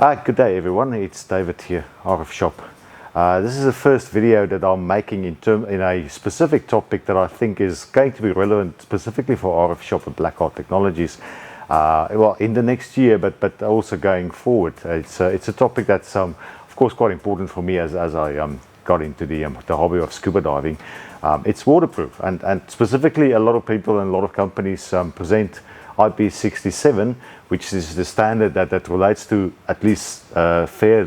Good day everyone, it's David here, RFShop. This is the first video that I'm making in a specific topic that I think is going to be relevant specifically for RFShop and Black Art Technologies. Well, in the next year, but also going forward. It's a topic that's of course quite important for me as I got into the hobby of scuba diving. It's waterproof, and specifically a lot of people and a lot of companies present IP67, which is the standard that relates to at least a fair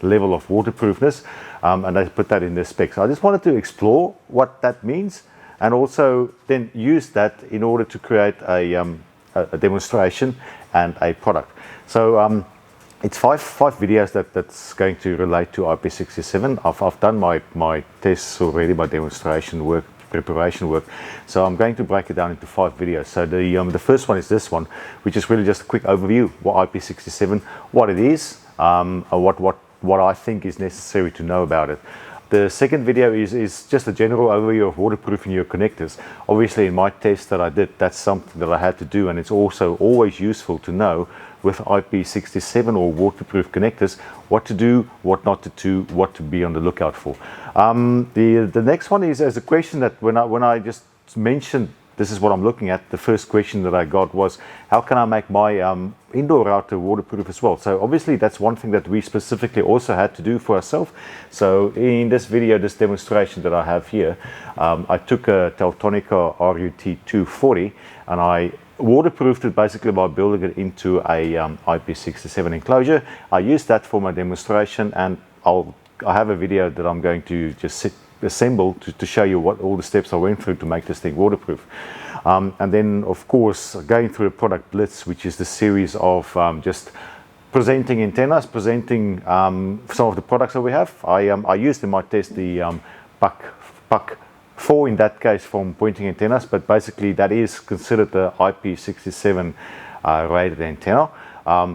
level of waterproofness, and I put that in the specs. I just wanted to explore what that means and also then use that in order to create a demonstration and a product. So it's five videos that's going to relate to IP67. I've done my tests already, my demonstration work, preparation work, so I'm going to break it down into 5 videos. So the first one is this one, which is really just a quick overview what IP67, what it is, what I think is necessary to know about it. The second video is just a general overview of waterproofing your connectors. Obviously in my test that I did, that's something that I had to do, and it's also always useful to know with IP67 or waterproof connectors what to do, what not to do, what to be on the lookout for. The next one is as a question that when I just mentioned this is what I'm looking at, the first question that I got was, how can I make my indoor router waterproof as well? So obviously that's one thing that we specifically also had to do for ourselves. So in this video, this demonstration that I have here, I took a Teltonika RUT240 and I waterproofed it basically by building it into a IP67 enclosure. I used that for my demonstration, and I have a video that I'm going to just assemble to show you what all the steps I went through to make this thing waterproof. And then of course going through a product blitz, which is the series of just presenting antennas, presenting some of the products that we have. I used in my test the PUCK 4 in that case from Poynting antennas, but basically that is considered the IP67 rated antenna.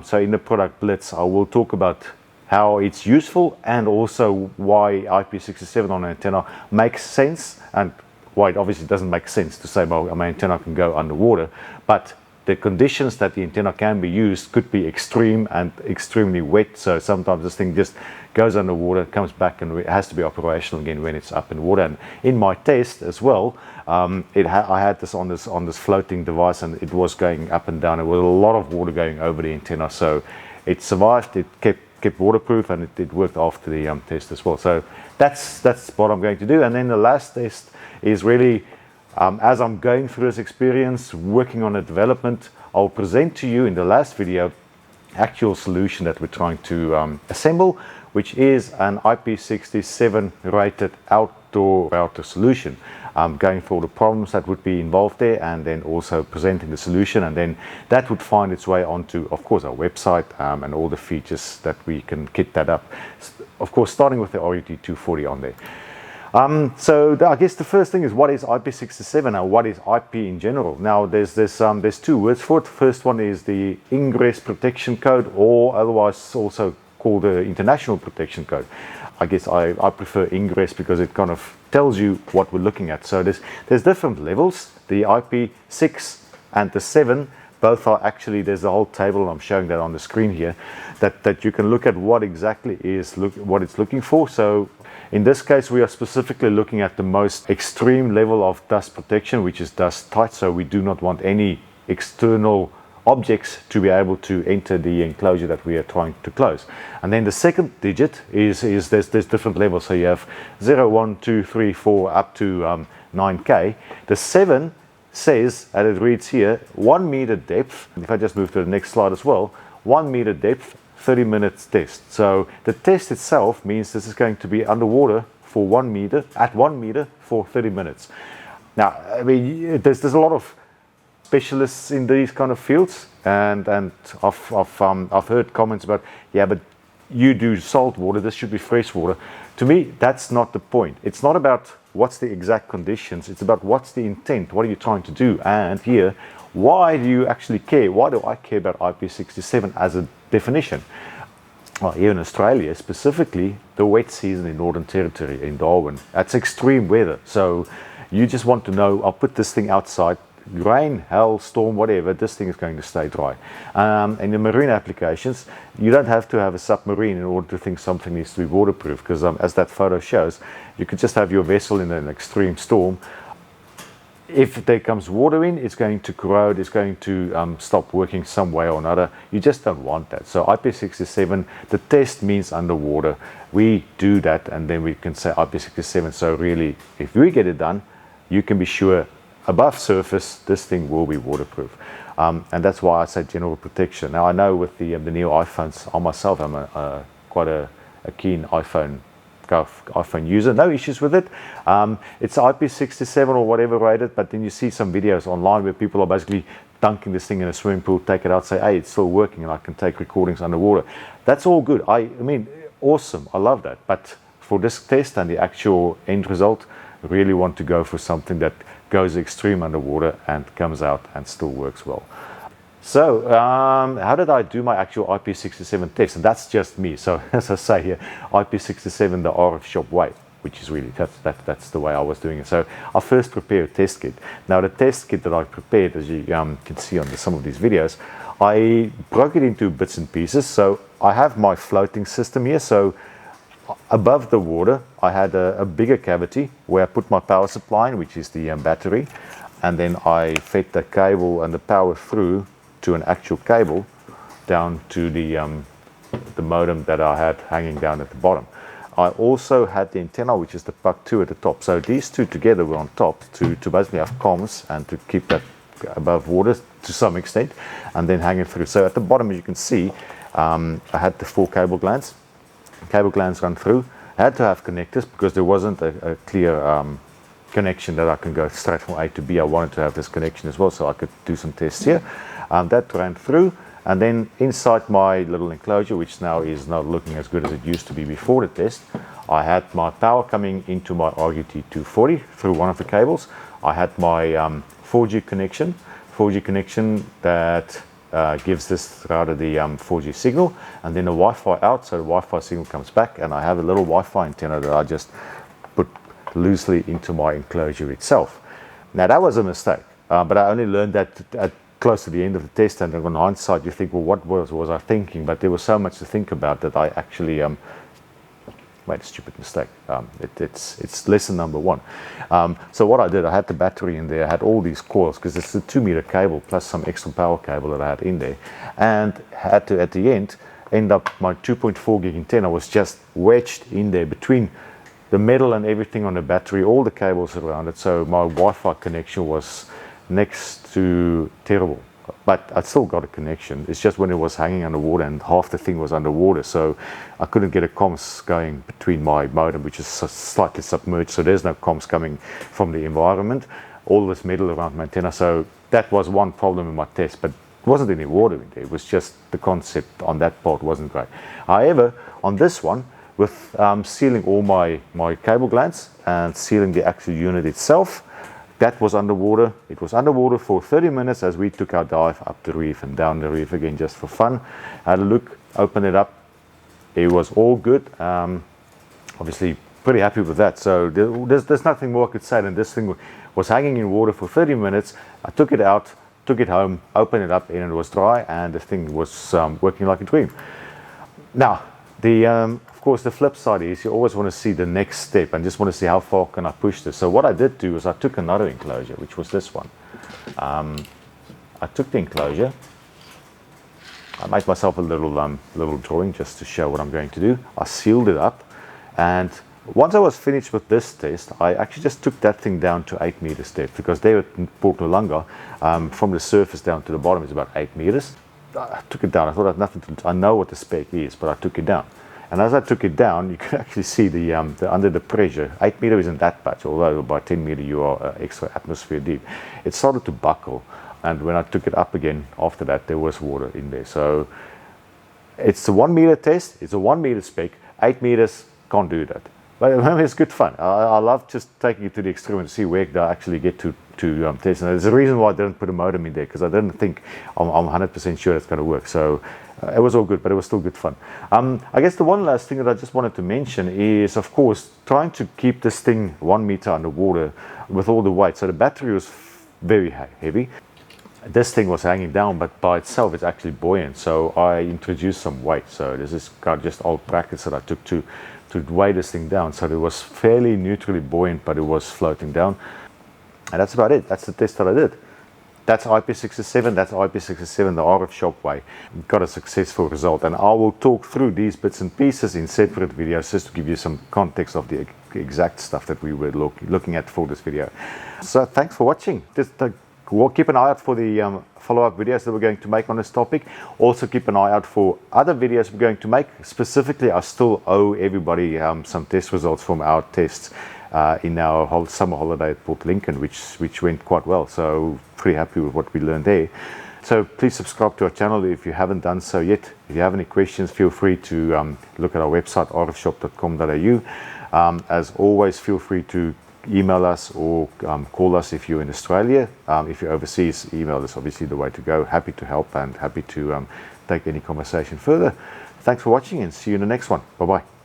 So in the product blitz I will talk about how it's useful and also why IP67 on an antenna makes sense, and why it obviously doesn't make sense to say, well, my antenna can go underwater, but the conditions that the antenna can be used could be extreme and extremely wet. So sometimes this thing just goes underwater, comes back, and it has to be operational again when it's up in water. And in my test as well, I had this on this floating device, and it was going up and down. There was a lot of water going over the antenna, so it survived. It kept waterproof, and it worked after the test as well. So that's what I'm going to do. And then the last test is really as I'm going through this experience, working on a development, I'll present to you in the last video actual solution that we're trying to assemble, which is an IP67 rated outdoor router solution. Going through all the problems that would be involved there, and then also presenting the solution, and then that would find its way onto, of course, our website and all the features that we can kit that up. Of course, starting with the RUT240 on there. So I guess the first thing is, what is IP67 and what is IP in general? Now there's 2 words for it. The first one is the Ingress Protection Code, or otherwise also called the International Protection Code. I guess I prefer Ingress because it kind of tells you what we're looking at. So there's different levels. The IP6 and the 7 both are actually, there's a whole table, I'm showing that on the screen here, that you can look at what exactly is what it's looking for. So in this case we are specifically looking at the most extreme level of dust protection, which is dust tight. So we do not want any external objects to be able to enter the enclosure that we are trying to close. And then the second digit is there's different levels. So you have 0, 1, 2, 3, 4 up to 9K. The 7 says, and it reads here, 1 meter depth. If I just move to the next slide as well, 1 meter depth, 30 minutes test. So the test itself means this is going to be underwater for 1 meter, at 1 meter for 30 minutes. Now, I mean, there's a lot of specialists in these kind of fields, and I've heard comments about, yeah, but you do salt water, this should be fresh water. To me, that's not the point. It's not about what's the exact conditions, it's about what's the intent, what are you trying to do. And here, why do you actually care? Why do I care about IP67 as a definition? Well, here in Australia, specifically the wet season in Northern Territory in Darwin, that's extreme weather. So you just want to know, I'll put this thing outside, rain, hail, storm, whatever, this thing is going to stay dry. In the marine applications, you don't have to have a submarine in order to think something needs to be waterproof, because as that photo shows, you could just have your vessel in an extreme storm. If there comes water in, it's going to corrode, it's going to stop working some way or another. You just don't want that. So IP67, the test means underwater. We do that, and then we can say IP67. So really, if we get it done, you can be sure above surface, this thing will be waterproof. And that's why I say general protection. Now, I know with the new iPhones, I myself am quite a keen iPhone user, no issues with it. It's IP67 or whatever rated, but then you see some videos online where people are basically dunking this thing in a swimming pool, take it out, say, hey, it's still working, and I can take recordings underwater. That's all good. I mean, awesome. I love that. But for this test and the actual end result, I really want to go for something that goes extreme underwater and comes out and still works well. So, how did I do my actual IP67 test? And that's just me. So, as I say here, IP67 the RFShop way, which is really, that's the way I was doing it. So, I first prepared a test kit. Now, the test kit that I prepared, as you can see on some of these videos, I broke it into bits and pieces. So, I have my floating system here. So, above the water, I had a bigger cavity where I put my power supply in, which is the battery. And then I fed the cable and the power through to an actual cable down to the modem that I had hanging down at the bottom. I also had the antenna, which is the PUCK2 at the top. So these two together were on top to basically have comms and to keep that above water to some extent, and then hanging through. So at the bottom, as you can see, I had the 4 cable glands. Cable glands run through. I had to have connectors because there wasn't a clear connection that I can go straight from A to B. I wanted to have this connection as well, so I could do some tests here. That ran through, and then inside my little enclosure, which now is not looking as good as it used to be before the test, I had my power coming into my RUT240 through one of the cables. I had my 4G connection that gives this router the 4G signal, and then the Wi-Fi out, so the Wi-Fi signal comes back, and I have a little Wi-Fi antenna that I just put loosely into my enclosure itself. Now, that was a mistake, but I only learned that at close to the end of the test, and on hindsight you think, well, what was I thinking? But there was so much to think about that I actually made a stupid mistake. It's lesson number 1. So what I did, I had the battery in there, I had all these coils, because it's a 2-meter cable plus some extra power cable that I had in there, and had to at the end up my 2.4 gig antenna was just wedged in there between the metal and everything on the battery, all the cables around it. So my Wi-Fi connection was next to terrible, but I still got a connection. It's just when it was hanging underwater and half the thing was underwater, so I couldn't get a comms going between my modem, which is slightly submerged, so there's no comms coming from the environment, all this metal around my antenna. So that was one problem in my test, but it wasn't any water in there. It was just the concept on that part wasn't great. However, on this one, with sealing all my cable glands and sealing the actual unit itself, that was underwater. It was underwater for 30 minutes as we took our dive up the reef and down the reef again, just for fun. Had a look, opened it up. It was all good. Obviously, pretty happy with that. So there's nothing more I could say than this thing was hanging in water for 30 minutes. I took it out, took it home, opened it up, and it was dry, and the thing was working like a dream. Now, of course, the flip side is you always want to see the next step and just want to see how far can I push this. So what I did do is I took another enclosure, which was this one. I took the enclosure. I made myself a little drawing just to show what I'm going to do. I sealed it up, and once I was finished with this test, I actually just took that thing down to 8 meters depth, because there at Port Nolunga, from the surface down to the bottom is about 8 meters. I took it down. I thought I had nothing to do. I know what the spec is, but I took it down. And as I took it down, you can actually see the under the pressure. 8 meter isn't that much, although by 10 meter you are extra atmosphere deep. It started to buckle, and when I took it up again after that, there was water in there. So it's a 1 meter test. It's a 1 meter spec. 8 meters can't do that. But it's good fun. I love just taking it to the extreme and see where I actually get to test. And there's a reason why I didn't put a modem in there, because I didn't think I'm 100% sure it's going to work. So it was all good, but it was still good fun. I guess the one last thing that I just wanted to mention is, of course, trying to keep this thing 1 meter underwater with all the weight. So the battery was very heavy. This thing was hanging down, but by itself it's actually buoyant, so I introduced some weight. So this is got just old brackets that I took to weigh this thing down, so it was fairly neutrally buoyant, but it was floating down. And that's about it. That's the test that I did. That's IP67, that's IP67 the RFShop way. Got a successful result, and I will talk through these bits and pieces in separate videos just to give you some context of the exact stuff that we were looking at for this video. So thanks for watching. Just keep an eye out for the follow-up videos that we're going to make on this topic. Also keep an eye out for other videos we're going to make. Specifically, I still owe everybody some test results from our tests in our summer holiday at Port Lincoln, which went quite well. So pretty happy with what we learned there. So please subscribe to our channel if you haven't done so yet. If you have any questions, feel free to look at our website, rfshop.com.au. As always, feel free to email us or call us if you're in Australia. If you're overseas, email is obviously the way to go. Happy to help and happy to take any conversation further. Thanks for watching, and see you in the next one. Bye-bye.